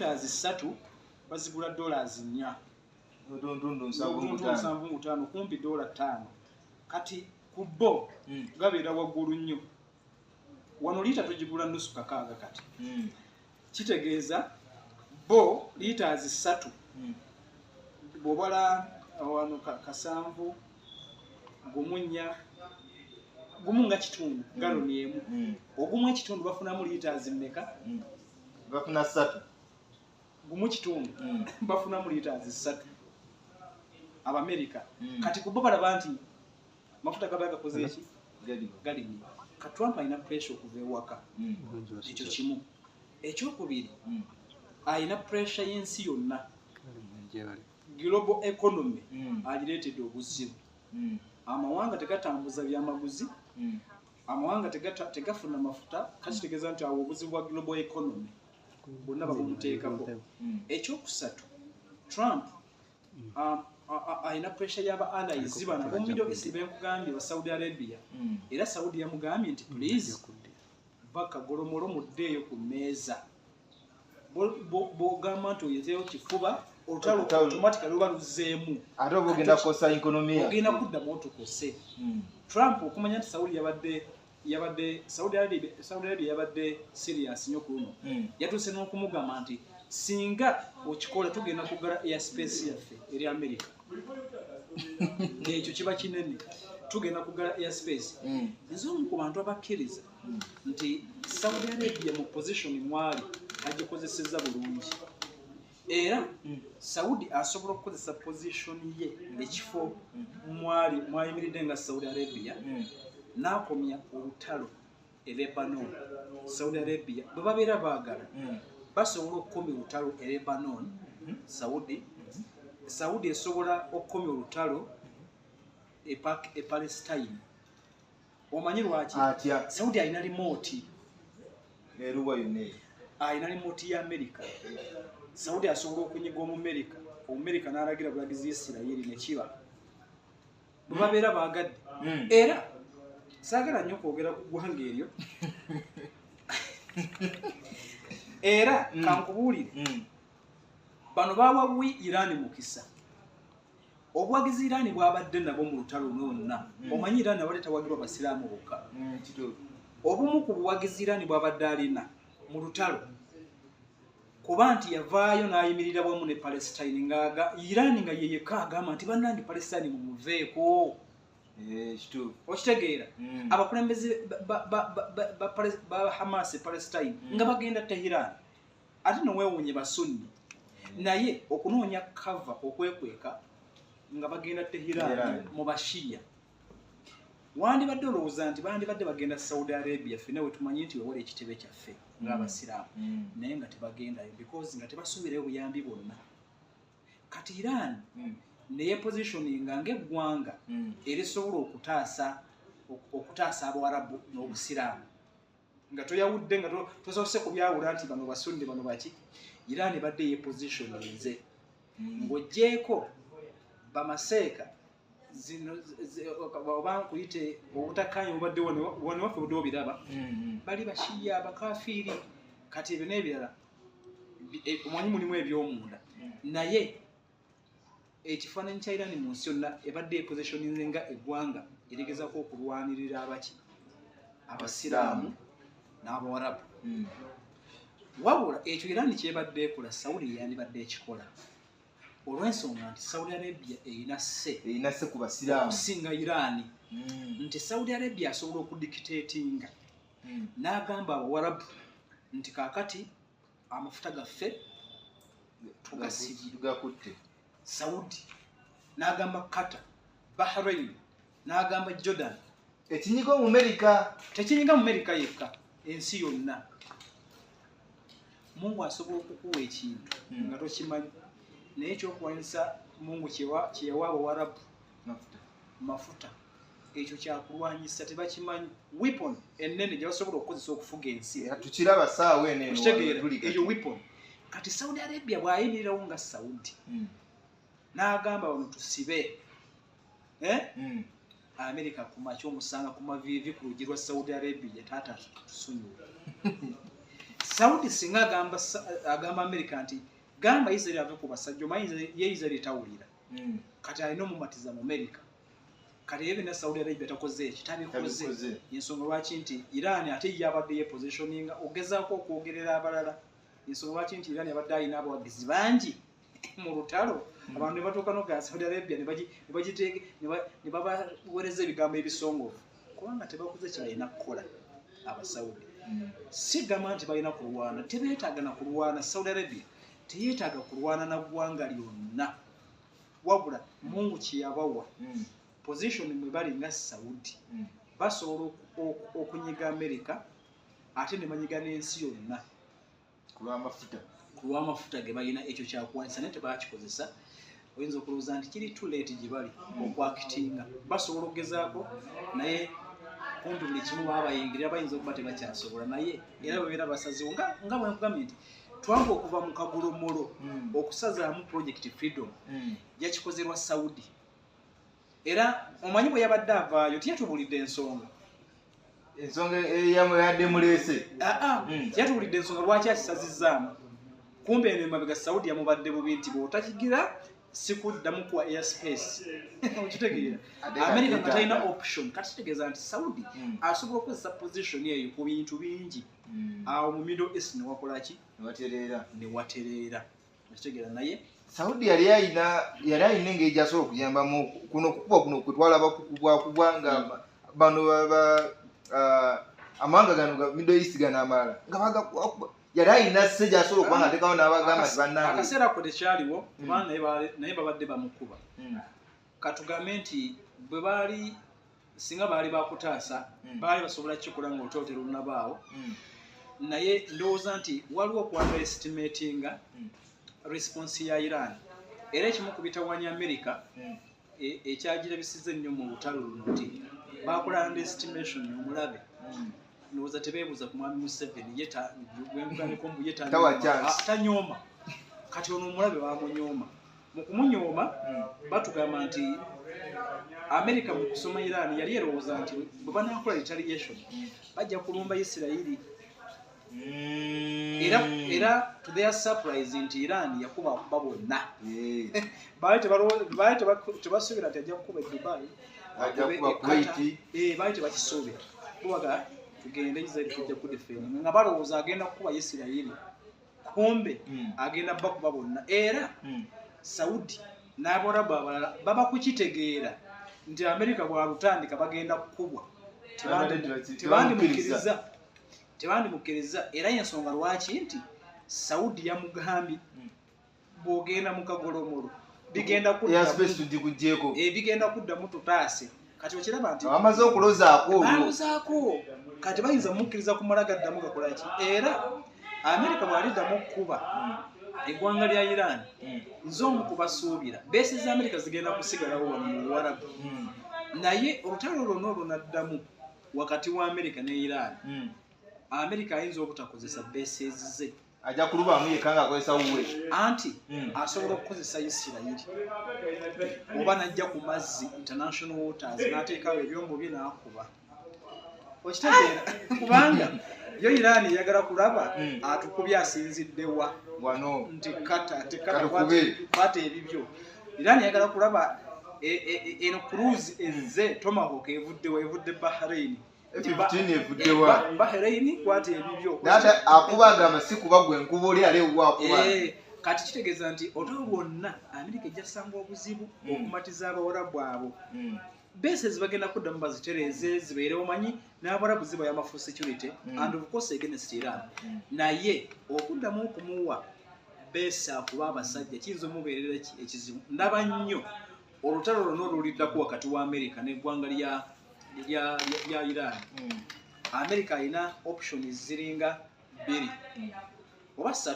liters 3 bazigula $4 75 kumpi $5 kati ku bo gabeera waggulu nnyo wano lita tugigula nusu kakaaga kati kitegeeza bo liters 3 bwobala wano kasanvu gumunya gumu nga kitundu galoni emu ogumu ekitundu bafunamu liters mmeka bafuna 3 gumu kitundu bafunamu liters 3 Abamerika kati kubo balaba nti mafuta gaba gakoze eki gali ka Trump alina pressure okuva ewaka ekyo kimu ekyokubiri alina pressure y'ensi yonna global economy agireetedde obuzibu amawanga tegatambuza byamaguzi amawanga tegafuna mafuta kakitegeeza nti awo obuzibu bwa global economy bonna babumuteekako ekyokusatu Trump alina pressure y'aba allies bana bo Middle East benkugambye ba Saudi Arabia era Saudi yamugambye nti please baka golomolo muddeeyo ku mmeeza bogamba nti oyezeeyo kifuba olutalo automatically luba luzeemu ate oba ogenda kukosa ekonomiya ogenda kuddamu otukose Trump okumanya nti Saudi Arabia yabadde serious nnyo ku luno yatuuse n'okumugamba nti singa okikola tugenda kugala airspace yaffe eri America ekyo kiba kinene tugenda kugala airspace nzomu ku bantu abakkiriza nti Saudi Arabia mu position mwali agikozeseza bulungi era Saudi asobola okukozesa position ye ekifo mwayimiridde nga Saudi Arabia n'akomya olutalo e Lebanon Saudi Arabia bwe babeera baagala basobola okukomya olutalo e Lebanon Saudi esobola okukomya olutalo e Palestine omanyi lwaki Saudi alina remote eruwa yone alina remote ya America Saudi asobola okunyiga Omumerika n'alagira bulagizi Isirayiri ne kiba bwe babeera baagadde era saagala nnyo kwogera ku ggwanga eryo era kankubuulire bano baawa Iran mukisa obuwagizi Iran bwabadde nabo mu lutalo lwonna omanyi Iran abadde tawagirwa basiraamu bokka obumu ku buwagizi Iran bwabadde alina mu lutalo kuba nti yavaayo n'ayimirira bwamu ne Palestine ng'aga Iran nga yeyeka agamba nti bannandi Palestine mumuveeko okitegeera abakulembeze ba Hamas Palestine nga bagenda Tehran ate noweewuunye basunni naye okunoonya cover okwekweka nga bagenda Tehran mu bashiya wandibadde olowooza nti bandibadde bagenda Saudi Arabia ffenna wetumanyi nti wewala ekitebe kyaffe ng'abasiraamu naye nga tebagendayo because nga tebasuubirayo buyambi bwonna kati Iran neye positioninga ng'eggwanga erisobola okutaasa Abawarabu n'Obusiraamu nga toyawudde nga tosoose kubyawula nti bano basunni bano baki Iran ebadde yepositioninze ng'oggyeko bamaseeka zino oba nkuyite obutakkaanya obadde wano waffe budde obiraba bali bashiya abakafiiri kati ebyo n'ebirala omanyi mulimu eby'omunda naye ekifaananyi kya Iran mu nsi yonna ebadde epositioninze nga eggwanga erigezaako okulwanirira abaki abasiraamu n'Abawarabu wabula ekyo Iran kyebadde ekola Saudi yandibadde ekikola olw'ensonga nti Saudi Arabia erina se ku basiraamu okusinga Iran nti Saudi Arabia asobola okudictatinga n'agamba Abawarabu nti kaakati amafuta gaffe tugakutte Saudi n'agamba Qatar Bahrain n'agamba Jordan tekinyiga mu America yekka ensi yonna Mungu asobola okukuwa ekintu nga tokimanyi naye ekyokuwanyisa Mungu kyeyawa Abawarabu mafuta ekyo kyakulwanyisa tebakimanyi weapon ennene gye basobola okukozesa okufuga ensi tukiraba saawa eno eyo weapon kati Saudi Arabia bw'ayimirirawo nga Saudi n'agamba wano tusibe America kumakya omusanga ku maviivi ku luggi lwa Saudi Arabia taata tusonyiwe Saudi singa agamba America nti gamba Israel ave ku basajja omanyi ye Israel etawulira kati alina omumatiza mu America kati yebe na Saudi Arabia takoze ekitabi ensonga lwaki nti Iran ate yabadde ye positioning ogezaako okwogerera abalala ensonga lwaki nti Iran yabadde alina abawagizi bangi mu lutalo abantu ne batuuka n'oga Saudi Arabia ne babaweereza ebigambo ebisongovu kubanga tebakoze kye balina kukola abasaudi si gamba nti balina kulwana tebeetaaga na kulwana Saudi Arabia teyeetaaga kulwana na ggwanga lyonna wabula Mungu kyeyabawa position mwe bali nga Saudi basobola okunyiga America ate ne banyiga n'ensi yonna kulwa amafuta ge balina ekyo kyakuwanisa naye tebakikozesa oyinza okulowooza nti kiri too late gye bali okwakitinga basobola okugezaako naye kumpi buli kimu babayingirira bayinza okuba tebakyasobola naye era bebeera basazewo nga bwe nkugambye nti twange okuva mu kagolomolo okusazaamu project freedom yakikozerwa Saudi era omanyi bwe yabadde avaayo tiyatubulidde ensonga yadde muleese tiyatubulidde ensonga lwaki akisazizaamu kumbe eno emabega Saudi yamubadde bubi nti bw'otakigira sikuddamu kuwa airspace okitegeera America nga talina option kati kitegeeza nti Saudi asobola okukozesa position eyo ku bintu bingi awo mu Middle East ne wakolaki ne watereera okitegeera naye Saudi yali ayina engeri gy'asobola okuyambamu kuno kukuba kuno kwe twalaba kukubwakubwa nga bano amawanga gano ga Middle East gano amalala nga bagakubakuba yali ayina se gy'asobola okuba nga ateekawo n'abagamba nti bannange akaseera ko tekyaliwo kubanga naye babadde bamukuba katugambe nti bwe baali singa baali bakutaasa baali basobola kikola nga olutalo terunabaawo naye ndowooza nti waliwo okuunderestimatinga response ya Iran era ekimu ku bitawanya America ekyagirabisiza ennyo mu lutalo luno nti bakola underestimation omulabe ndowooza tebeebuuza ku mwami Museveni tanyooma kati ono omulabe bamunyooma mu kumunyooma batugamba nti America mu kusoma Iran yali erowooza nti bwe banaakola retaliation bajja kulumba Isirayiri era to their surprise nti Iran yakuba bonna baali tebasuubira nti ajja kukuba Dubai baali tebakisuubira buwaga tugende Israel tujja kudefenda nga balowooza agenda kukuba Isirayiri kumbe agenda bakuba bonna era Saudi n'Abarabu abalala baba kukitegeera nti America bwalutandika bagenda kukubwa tebandimukiriza era ensonga lwaki nti Saudi yamugambye bw'ogenda mu kagolomolo bigenda kuddamu tutaase kati okiraba nti amaze okulozaako kati bayinza mukkiriza kumala gaddamu gakolaki era America bw'aliddamu okukuba eggwanga lya Iran nze omu kubasuubira beesi za America zigenda kusigalawo wano mu Buwarabu naye olutalo lwonna olunaddamu wakati wa America ne Iran America ayinza obutakozesa beesi ze ajja kulubaamu yekka ng'akozesa wuwe anti asobola okukozesa Isirayiri oba najja ku mazzi international waters n'ateekawo ebyombo bye n'akuba okitegeera kubanga yo Iran eyagala kulaba atukubye asinziddewa wano nti kwata ebibyo Iran eyagala kulaba eno cruise ezze Tomahawk evudde Bahrain Bahrain kwata ebibyo nata akubaga amasikuba gwe nkuba oli alewo akuba kati kitegeeza nti otwo bwonna America ejja kusanga obuzibu okumatiza Abawarabu abo bese zibagenda kuddamu bazitereeze zibeere omanyi n'Abarabu ziba yamafu security and of course against Iran naye okuddamu okumuwa bese akuba abasajja kiyinza omubeerera ekizibu ndaba nnyo olutalo lwonna oluliddako wakati wa America n'eggwanga lya Iran America alina options ziringa 2 oba 3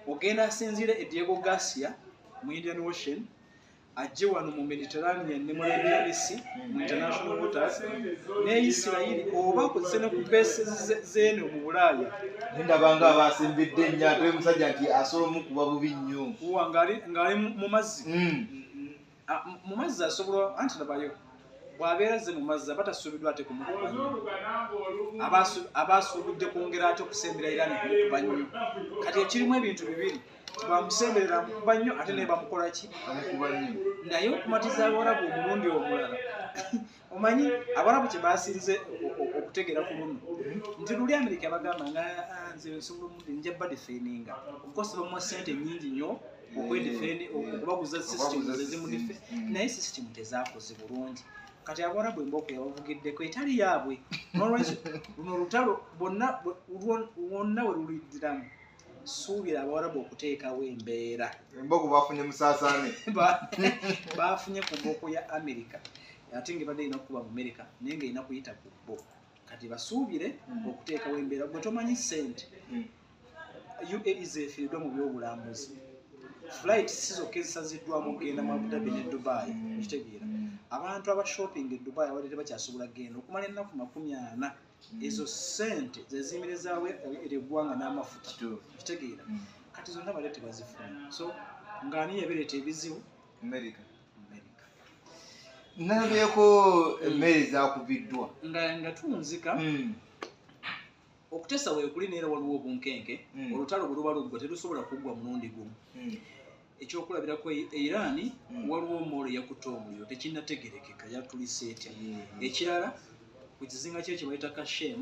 ogenda asinzire Diego Garcia mu Indian Ocean ajje wano mu Mediterranean ne mu Arabian Sea mu international waters ne Isirayiri oba kozese ne ku base zeno mu Bulaaya ndabanga abasimbidde nnyo ate musajja nti asobola mukuba bubi nnyo ngali mu mazzi mu mazzi asobola anti nabayo bw'abeeraze mu mazzi batasuubirwa ate kumukuba nnyo abasuubidde kwongera ate okusembera Iran kumukuba nnyo kati ekirimu ebintu bibiri bamusemberera mukuba nnyo ate naye bamukola ki naye okumatiza Abarabu omulundi omulala omanyi Abarabu kye basinze okutegeera ku luno nti luli Amerika bagamba nga nze nsobola omuntu nja badefendinga okukosa bamuwa ssente nnyingi nnyo okwedefendi okubaguza system ezimudife naye system tezaakoze bulungi kati Abarabu embooko yabavugiddeko etali yaabwe n'olwekyo luno olutalo wonna we luliddiramu suubira Abarabu okuteekawo embeera embooko bafunye musaasaane bafunye ku mbooko ya Amerika ate ng'ebadde erina kukuba mu Amerika naye ng'erina kuyita ku bo kati basuubire okuteekawo embeera gwe tomanyi ssente UAE zeefiiriddwa mu byobulambuzi flight si zokka ezisaziddwamu okugenda mu Abu Dhabi ne Dubai okitegeera abantu aba shopping e Dubai abadde tebakyasobola kgenda okumala ennaku 40 ezo ssente zeziyimirizaawo eggwanga n'amafuta okitegeera kati zonna badde tebazifuna so ng'ani yabireeta ebizibu America nabyeko emmere zakubiddwa nga tunzika okutesa weekuli neera waliwo obunkenke olutalo bwe luba luggwa terusobola kuggwa mulundi gumu ekyokulabirako Iran waliwo omolo yakutte omuliro tekinnategerekeka yatulise etya ekirala ku kizinga kye bayita Kashem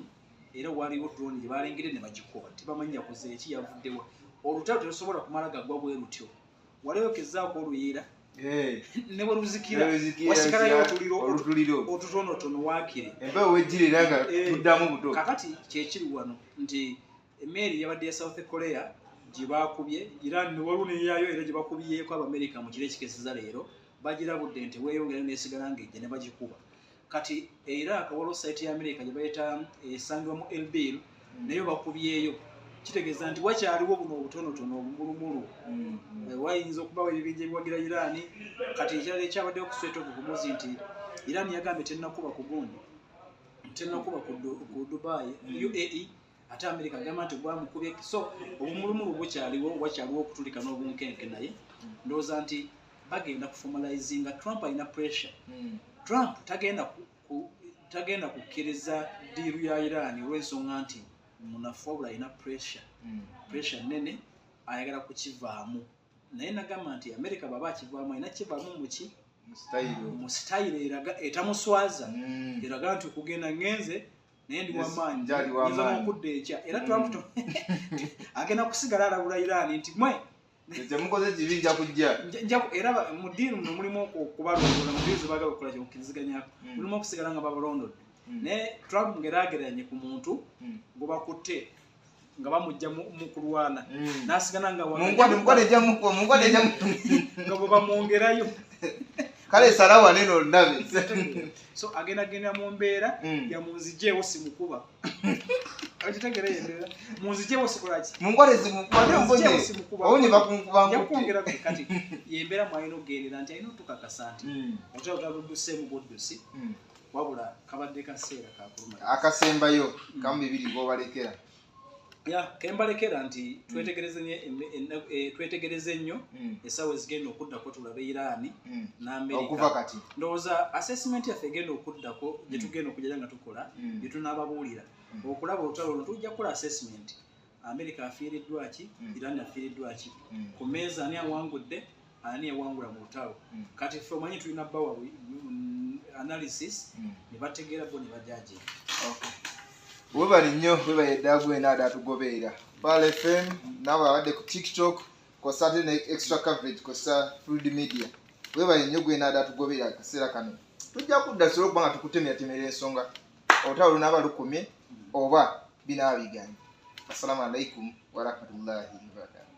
era waliwo drone gye balengere ne bagikuba tibamanyi yakoze eki yavuddewa olutalo terusobola kumala gaggwa bwe lutyo waliwo kezaako oluyira ne bwe luzikira wasigalayo otuliro otutonotono waakire empewo wejjirira nga tuddamu buto kakati kyekiri wano nti emmeeri yabadde ya South Korea gye baakubye Iran ne waliwo neyaayo era gye bakubiyeeko Abamerika mu kiro ekikesiza leero bagirabudde nti weeyongera neesigala ng'ejja ne bagikuba kati Iraq waliwo site ya Amerika gye bayita esangibwa mu Erbil nayo bakubyeyo kitegeeza nti wakyaliwo buno obutonotono obumulumulu wayinza okubawo ebibinja ebiwagira Iran kati ekirala ekyabaddeyo okusweta obuvumuzi nti Iran yagambye tennakuba ku gundi tennakuba ku Dubai UAE ate Amerika agamba nti bwamukubye so obumulumulu bukyaliwo wakyaliwo okutulika n'obunkenke naye ndowooza nti bagenda kuformalizinga Trump alina pressure Trump tagenda kukkiriza diiru ya Iran olw'ensonga nti munafu wabula alina pressure nene ayagala kukivaamu naye nagamba nti Amerika baba akivaamu alina kivaamu muki mu sitayiro etamuswaza eraga nti okugenda ngenze naye ndi wamaanyi nyiza n'okudda ekya era Trump agenda kusigala alabula Iran nti mwe temukoze kibi nja kujja era mu ddiini muno mulimu okubalondola mu ddiini zebagala okukola kyokkiriziganyako mulimu okusigala nga babalondodde naye Trump ng'eraageranye ku muntu gwe bakutte nga bamujja mu kulwana n'asigala nga bwe bamwongerayo kale salawa neno ndabe so agenda mu mbeera ya munzijeewo simukuba akitegeera yendera munzijeewo sikolaki munkolezi owuni bakunkubangyakwongera kati yembeera mwalina okugendera nti alina otukakasa nti otaluddusemu buddusi wabula kabadde kaseera kakuluma akasembayo kamu bibiri gobalekera kembalekera nti twetegereze nnyo essaawa ezigenda okuddako tulabe Iran n'Amerika ndowooza assessment yaffe egenda okuddako gye tugenda okujja nga tukola gye tunaababuulira okulaba olutalo luno tujja kukola assessment Amerika afiiriddwa ki Iran afiiriddwa ki ku meeza ani awangudde ani yawangula mu lutalo kati ffe omanyi tulina bawa analysis ne bategeera bo ne bajaji webali nnyo webaye eddagwena ate atugoberera Bal FM nawe abadde ku TikTok kosa ate ne extra coverage kosa Fluid Media webaye nnyo gwena ate atugoberera akaseera kano tujja kudda sobola okuba nga tukutemyatemera ensonga olutalo lunaaba lukomye oba binaaba biganye. Assalamu alaikum warahmatullahi wabarakatuh.